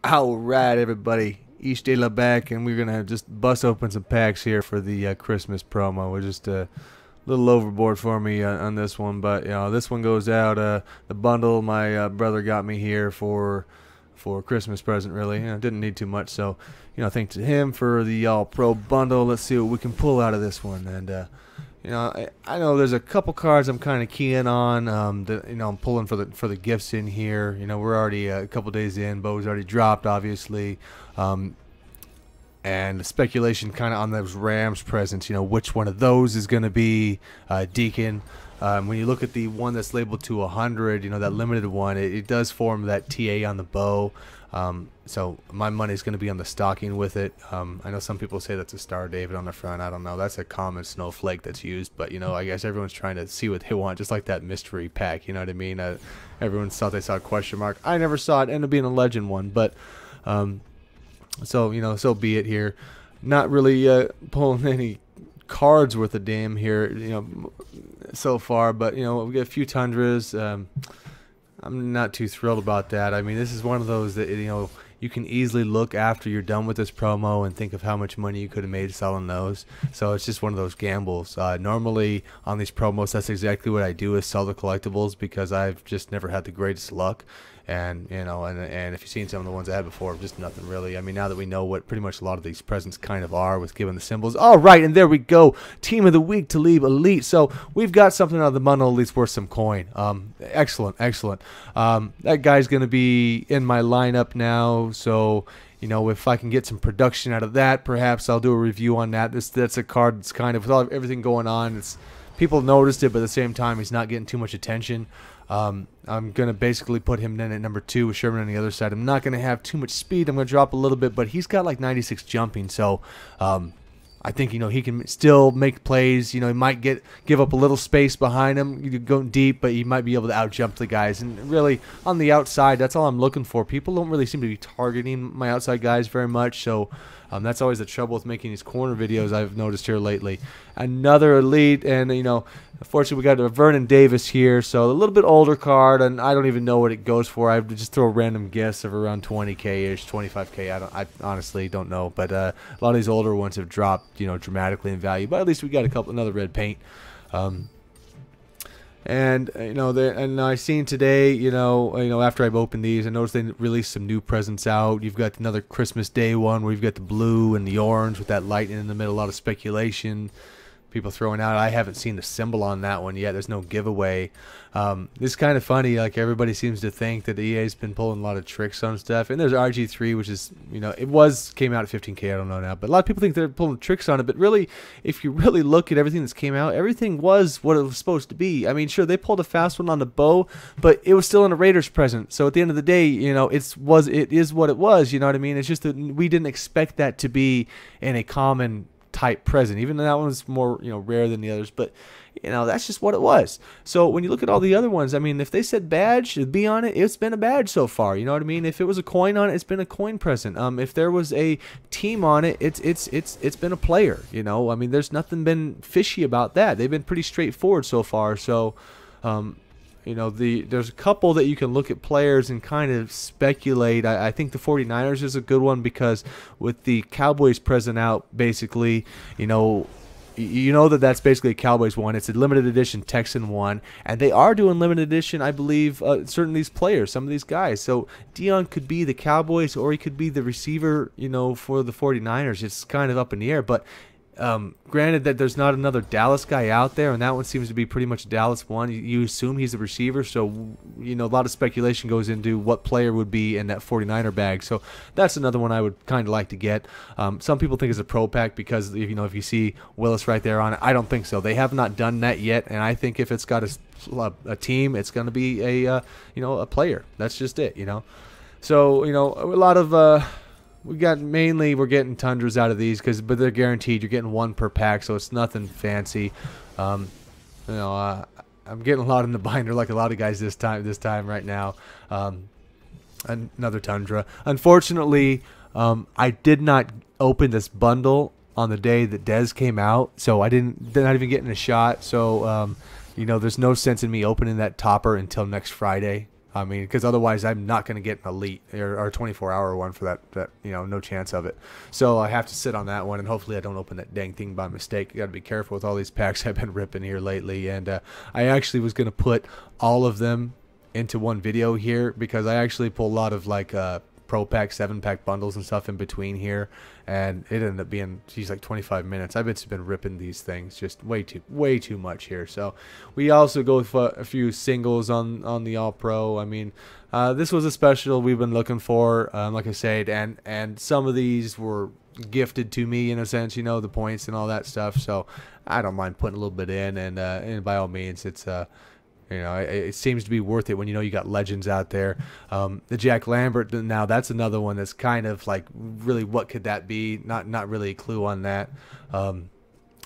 All right, everybody. East de la back, and we're gonna just bust open some packs here for the Christmas promo. We're just a little overboard for me on this one, but this one goes out. The bundle my brother got me here for a Christmas present. Really, didn't need too much, so thanks to him for the All Pro bundle. Let's see what we can pull out of this one, and I know there's a couple cards I'm kind of keying on. That I'm pulling for the gifts in here. We're already a couple days in. Bo's already dropped, obviously, and the speculation kind of on those Rams presents. Which one of those is going to be Deacon? When you look at the one that's labeled to 100, that limited one, it does form that TA on the bow. So my money's going to be on the stocking with it. I know some people say that's a Star David on the front. I don't know. That's a common snowflake that's used. But, I guess everyone's trying to see what they want, just like that mystery pack. You know what I mean? Everyone thought they saw a question mark. I never saw it. Ended up being a legend one. But so be it here. Not really pulling any cards worth a damn here, so far. But, we got a few Tundras. I'm not too thrilled about that. I mean, this is one of those that, you can easily look after you're done with this promo and think of how much money you could have made selling those. So it's just one of those gambles. Normally on these promos, that's exactly what I do, is sell the collectibles, because I've just never had the greatest luck. And and if you've seen some of the ones I had before, just nothing really. I mean, now that we know what pretty much a lot of these presents kind of are with giving the symbols. All right, and there we go. Team of the week to leave elite. So we've got something out of the bundle at least worth some coin. Excellent. That guy's going to be in my lineup now. So if I can get some production out of that, perhaps I'll do a review on that. That's a card that's kind of, with everything going on, people noticed it, but at the same time, he's not getting too much attention. I'm going to basically put him in at number 2 with Sherman on the other side. I'm not going to have too much speed. I'm going to drop a little bit, but he's got like 96 jumping, so I think he can still make plays. He might give up a little space behind him. You go deep, but he might be able to out-jump the guys. And really, on the outside, that's all I'm looking for. People don't really seem to be targeting my outside guys very much, so that's always the trouble with making these corner videos I've noticed here lately. Another elite, and unfortunately we got a Vernon Davis here, so a little bit older card, and I don't even know what it goes for. I would just throw a random guess of around 20K-ish, 25K. I honestly don't know, but a lot of these older ones have dropped, dramatically in value. But at least we got another red paint. And and I seen today, after I've opened these, I noticed they released some new presents out. You've got another Christmas Day one where you've got the blue and the orange with that lightning in the middle. A lot of speculation, people throwing out. I haven't seen the symbol on that one yet. There's no giveaway. It's kind of funny. Like, everybody seems to think that EA's been pulling a lot of tricks on stuff. And there's RG3, which is, came out at 15K. I don't know now, but a lot of people think they're pulling tricks on it. But really, if you really look at everything that's came out, everything was what it was supposed to be. I mean, sure, they pulled a fast one on the bow, but it was still in a Raiders present. So at the end of the day, it is what it was. You know what I mean? It's just that we didn't expect that to be in a common type present, even though that one's more rare than the others, but that's just what it was. So when you look at all the other ones, I mean, if they said badge to be on it, it's been a badge so far. You know what I mean? If it was a coin on it, it's been a coin present. If there was a team on it, it's been a player. I mean, there's nothing been fishy about that. They've been pretty straightforward so far. So there's a couple that you can look at players and kind of speculate. I think the 49ers is a good one, because with the Cowboys present out, basically, that's basically a Cowboys one. It's a limited edition Texan one, and they are doing limited edition, I believe, certain of these players, some of these guys. So Dion could be the Cowboys, or he could be the receiver, for the 49ers. It's kind of up in the air, but granted that there's not another Dallas guy out there, and that one seems to be pretty much a Dallas one. You assume he's a receiver, so a lot of speculation goes into what player would be in that 49er bag. So that's another one I would kind of like to get. Some people think it's a pro pack because if you see Willis right there on it. I don't think so. They have not done that yet, and I think if it's got a team, it's going to be a player. That's just it. So a lot of we're getting Tundras out of these, but they're guaranteed. You're getting one per pack, so it's nothing fancy. I'm getting a lot in the binder, like a lot of guys this time right now. Another Tundra. Unfortunately, I did not open this bundle on the day that Dez came out, so they're not even getting a shot. So there's no sense in me opening that topper until next Friday. I mean, because otherwise I'm not going to get an elite or a 24-hour one for that, you know, no chance of it. So I have to sit on that one, and hopefully I don't open that dang thing by mistake. You got to be careful with all these packs I've been ripping here lately. And I actually was going to put all of them into one video here, because I actually pull a lot of like Pro Pack, 7-pack bundles and stuff in between here, and it ended up being, geez, like 25 minutes. I've just been ripping these things just way too much here. So we also go with a few singles on the All Pro. I mean, this was a special we've been looking for, like I said, and some of these were gifted to me in a sense, you know, the points and all that stuff. So I don't mind putting a little bit in, and by all means, it's you know, it seems to be worth it when you know you got legends out there. The Jack Lambert, now that's another one that's kind of like, really, what could that be? Not really a clue on that.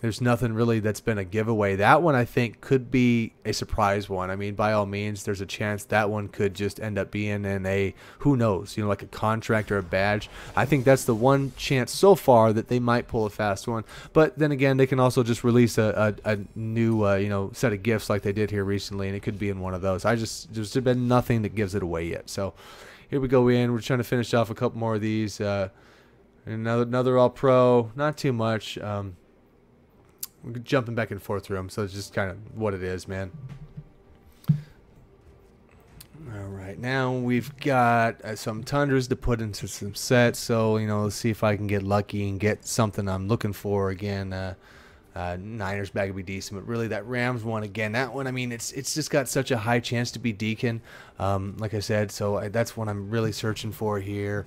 There's nothing really that's been a giveaway. That one I think could be a surprise one. I mean, by all means, there's a chance that one could just end up being in a, who knows, you know, like a contract or a badge. I think that's the one chance so far that they might pull a fast one. But then again, they can also just release a new, you know, set of gifts like they did here recently, and it could be in one of those. There's been nothing that gives it away yet. So here we go in. We're trying to finish off a couple more of these. Another All Pro, not too much. We're jumping back and forth through them, so it's just kind of what it is, man. All right, now we've got some Tundras to put into some sets, so, you know, let's see if I can get lucky and get something I'm looking for again. Niners bag would be decent, but really that Rams one, again, that one, I mean, it's just got such a high chance to be Deacon, like I said, so that's what I'm really searching for here.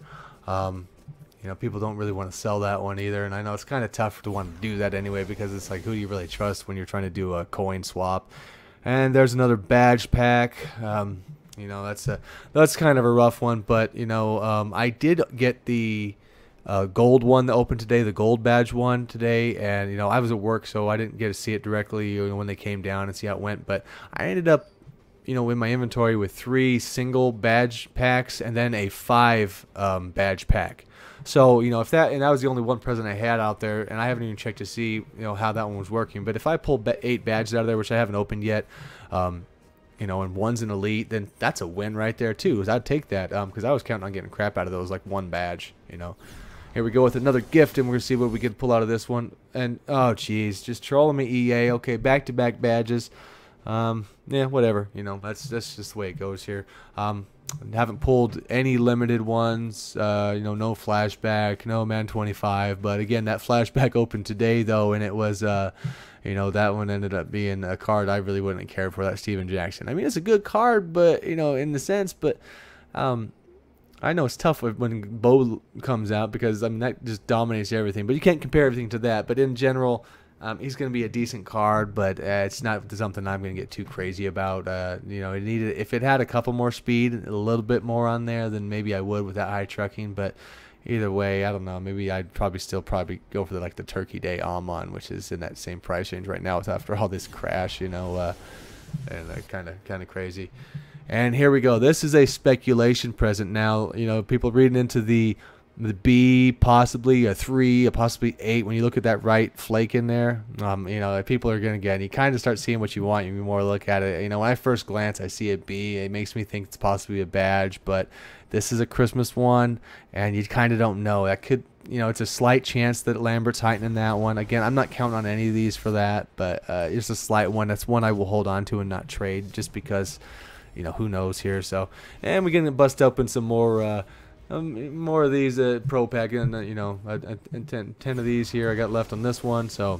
You know, people don't really want to sell that one either, and I know it's kind of tough to want to do that anyway, because it's like, who do you really trust when you're trying to do a coin swap? And there's another badge pack. You know, that's kind of a rough one, but, you know, I did get the gold one that opened today, the gold badge one today, and, you know, I was at work, so I didn't get to see it directly, you know, when they came down and see how it went, but I ended up, you know, in my inventory with 3 single badge packs and then a 5 badge pack. So, you know, if that, and that was the only one present I had out there, and I haven't even checked to see, you know, how that one was working. But if I pull 8 badges out of there, which I haven't opened yet, you know, and one's an elite, then that's a win right there too. I'd take that, because I was counting on getting crap out of those, like 1 badge, you know. Here we go with another gift, and we're going to see what we can pull out of this one. And, oh, geez, just trolling me, EA. Okay, back-to-back badges. Yeah, whatever, you know, that's just the way it goes here. Haven't pulled any limited ones, you know, no flashback, no Madden 25, but again, that flashback opened today though, and it was, you know, that one ended up being a card I really wouldn't care for, that Steven Jackson. I mean, it's a good card, but, you know, in the sense, but, I know it's tough when Bo comes out, because, I mean, that just dominates everything, but you can't compare everything to that, but in general, he's going to be a decent card, but it's not something I'm going to get too crazy about. You know, if it had a couple more speed, a little bit more on there, then maybe I would with that high trucking. But either way, I don't know. Maybe I'd still go for the Turkey Day Amon, which is in that same price range right now. After all this crash, you know, and kind of crazy. And here we go. This is a speculation present. Now, you know, people reading into the B, possibly a 3, a possibly 8. When you look at that right flake in there, you know, people are going to get, and you kind of start seeing what you want. You more look at it. You know, when I first glance, I see a B. It makes me think it's possibly a badge, but this is a Christmas one, and you kind of don't know. That could, you know, it's a slight chance that Lambert's heightening that one. Again, I'm not counting on any of these for that, but it's a slight one. That's one I will hold on to and not trade, just because, you know, who knows here. So, and we're going to bust open some more of these Pro Pack, and you know, 10 of these here I got left on this one. So,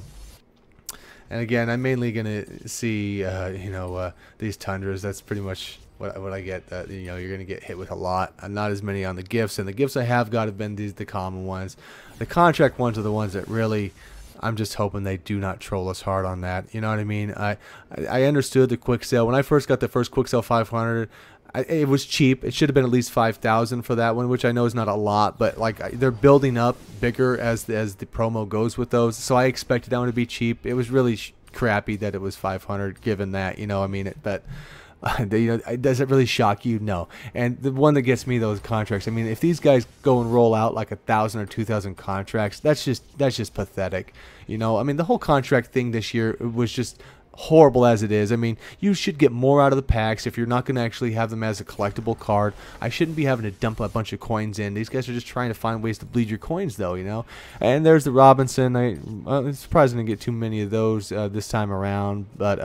and again, I'm mainly gonna see you know, these Tundras. That's pretty much what I get. You know, you're gonna get hit with a lot, and not as many on the gifts. And the gifts I have got have been the common ones. The contract ones are the ones that really, I'm just hoping they do not troll us hard on that. You know what I mean? I understood the quick sale when I first got the first quick sale 500. It was cheap. It should have been at least 5,000 for that one, which I know is not a lot, but like they're building up bigger as the promo goes with those. So I expected that one to be cheap. It was really crappy that it was 500, given that, you know, I mean, but you know, does it really shock you? No. And the one that gets me, those contracts. I mean, if these guys go and roll out like 1,000 or 2,000 contracts, that's just pathetic. You know, I mean, the whole contract thing this year was just horrible as it is. I mean, you should get more out of the packs if you're not going to actually have them as a collectible card. I shouldn't be having to dump a bunch of coins in. These guys are just trying to find ways to bleed your coins, though, you know. And there's the Robinson. I'm surprised I didn't get too many of those this time around. But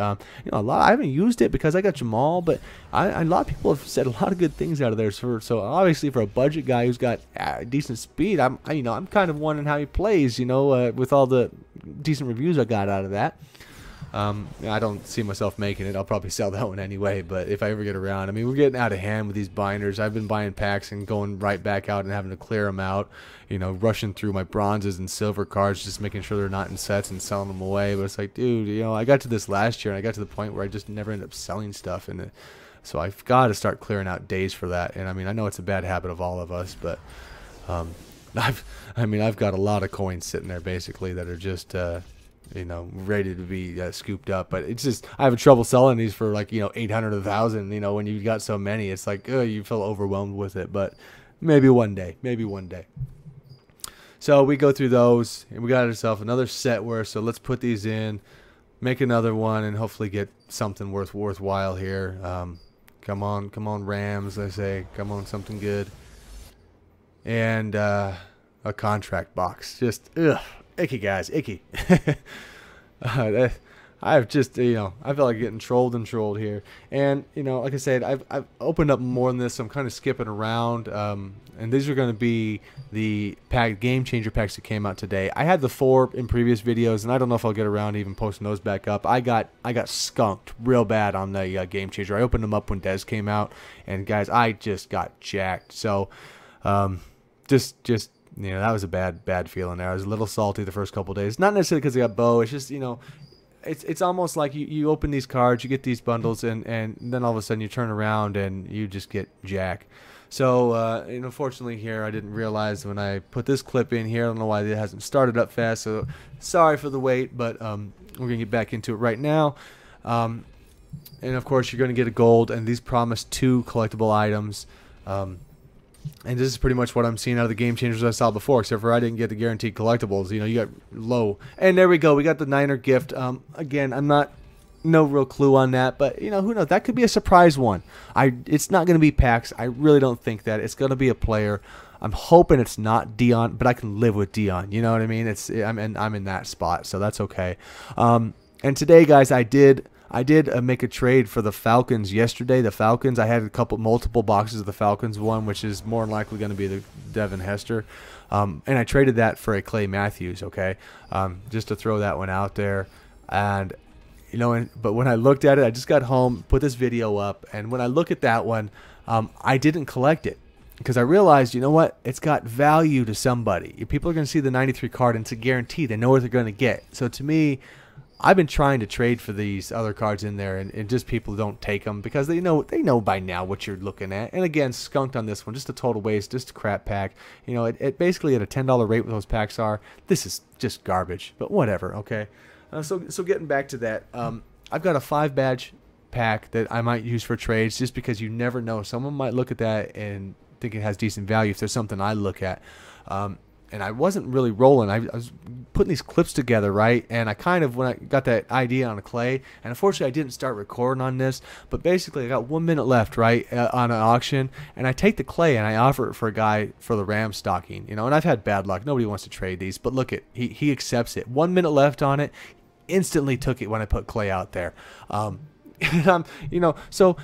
you know, I haven't used it because I got Jamal. But a lot of people have said a lot of good things out of there. So obviously, for a budget guy who's got decent speed, I'm kind of wondering how he plays. You know, with all the decent reviews I got out of that. I don't see myself making it. I'll probably sell that one anyway, but if I ever get around. I mean, we're getting out of hand with these binders. I've been buying packs and going right back out and having to clear them out, you know, rushing through my bronzes and silver cards, just making sure they're not in sets and selling them away. But it's like, dude, you know, I got to this last year, and I got to the point where I just never ended up selling stuff. So I've got to start clearing out days for that. And, I mean, I know it's a bad habit of all of us, but I've got a lot of coins sitting there, basically, that are just you know, ready to be scooped up. But it's just, I have trouble selling these for like, you know, 800 or 1,000. You know, when you've got so many, it's like, you feel overwhelmed with it. But maybe one day, So we go through those, and we got ourselves another set worth. So let's put these in, make another one, and hopefully get something worthwhile here. Come on, Rams, I say. Come on, something good. And a contract box. Just, icky, guys, icky. I've just, you know, I feel like getting trolled here. And, you know, like I said, I've opened up more than this, so I'm kind of skipping around. And these are going to be the game changer packs that came out today. I had the 4 in previous videos, and I don't know if I'll get around to even posting those back up. I got skunked real bad on the game changer. I opened them up when Dez came out, and guys, I just got jacked. So, just you know, that was a bad feeling there. I was a little salty the first couple of days. Not necessarily because I got Bo. It's just, you know, it's almost like you open these cards, you get these bundles, and then all of a sudden you turn around and you just get jack. So, and unfortunately here, I didn't realize when I put this clip in here, I don't know why it hasn't started up fast, so sorry for the wait, but we're going to get back into it right now. And of course, you're going to get a gold, and these promise 2 collectible items. And this is pretty much what I'm seeing out of the game changers I saw before, except for I didn't get the guaranteed collectibles. You know, you got low. And there we go. We got the Niner gift. Again, no real clue on that, but, you know, who knows? That could be a surprise one. It's not going to be packs. I really don't think that. It's going to be a player. I'm hoping it's not Dion, but I can live with Dion. You know what I mean? I'm in that spot, so that's okay. And today, guys, I did make a trade for the Falcons yesterday. The Falcons, I had multiple boxes of the Falcons one, which is more than likely going to be the Devin Hester. And I traded that for a Clay Matthews, okay? Just to throw that one out there. And, you know, but when I looked at it, I just got home, put this video up, and when I look at that one, I didn't collect it. Because I realized, you know what, it's got value to somebody. People are going to see the 93 card, and it's a guarantee. They know what they're going to get. So to me, I've been trying to trade for these other cards in there, and just people don't take them because they know by now what you're looking at. And again, skunked on this one, just a total waste, just a crap pack. You know, it basically at a $10 rate what those packs are. This is just garbage, but whatever. Okay, so getting back to that, I've got a 5-badge pack that I might use for trades, just because you never know. Someone might look at that and think it has decent value if there's something I look at. And I wasn't really rolling. I was putting these clips together, right? And I kind of, when I got that idea on a Clay, and unfortunately I didn't start recording on this, but basically I got 1 minute left, right, on an auction, and I take the Clay and I offer it for a guy for the Ram stocking, you know, and I've had bad luck. Nobody wants to trade these, but look, he accepts it. 1 minute left on it, instantly took it when I put Clay out there. And you know, so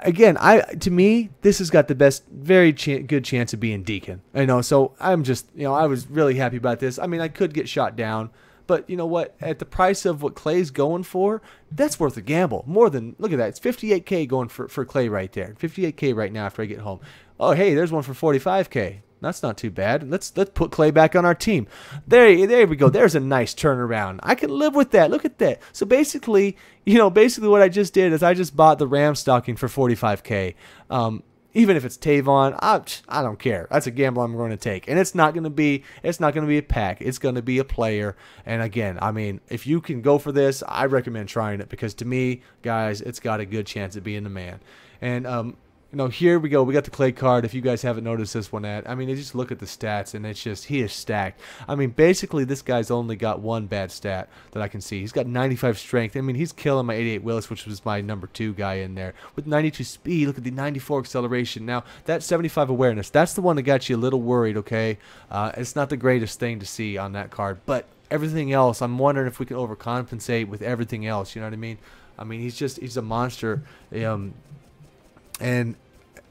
again, to me, this has got the best, very good chance of being Deacon. I know, so I'm just, you know, I was really happy about this. I mean, I could get shot down, but you know what? At the price of what Clay's going for, that's worth a gamble. More than, look at that, it's 58K going for Clay right there. 58K right now after I get home. Oh, hey, there's one for 45K. That's not too bad. Let's put Clay back on our team. There we go. There's a nice turnaround. I can live with that. Look at that. So basically, you know, what I just did is I just bought the Ram stocking for 45K. Even if it's Tavon, I don't care. That's a gamble I'm going to take. And it's not going to be a pack. It's going to be a player. And again, I mean, if you can go for this, I recommend trying it, because to me, guys, it's got a good chance of being the man. And here we go. We got the clay card. If you guys haven't noticed this one, I mean, just look at the stats, and it's just, he is stacked. I mean, basically, this guy's only got one bad stat that I can see. He's got 95 strength. I mean, he's killing my 88 Willis, which was my number 2 guy in there. With 92 speed, look at the 94 acceleration. Now, that 75 awareness, that's the one that got you a little worried, okay? It's not the greatest thing to see on that card, but everything else, I'm wondering if we can overcompensate with everything else, you know what I mean? I mean, he's a monster. And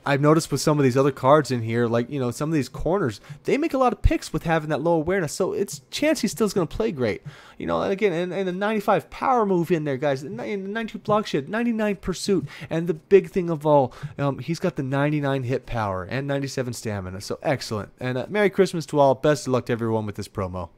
I've noticed with some of these other cards in here, like, some of these corners, they make a lot of picks with having that low awareness. So it's chance he's still going to play great. And again, and the 95 power move in there, guys. And the 92 block shed, 99 pursuit. And the big thing of all, he's got the 99 hit power and 97 stamina. So excellent. And Merry Christmas to all. Best of luck to everyone with this promo.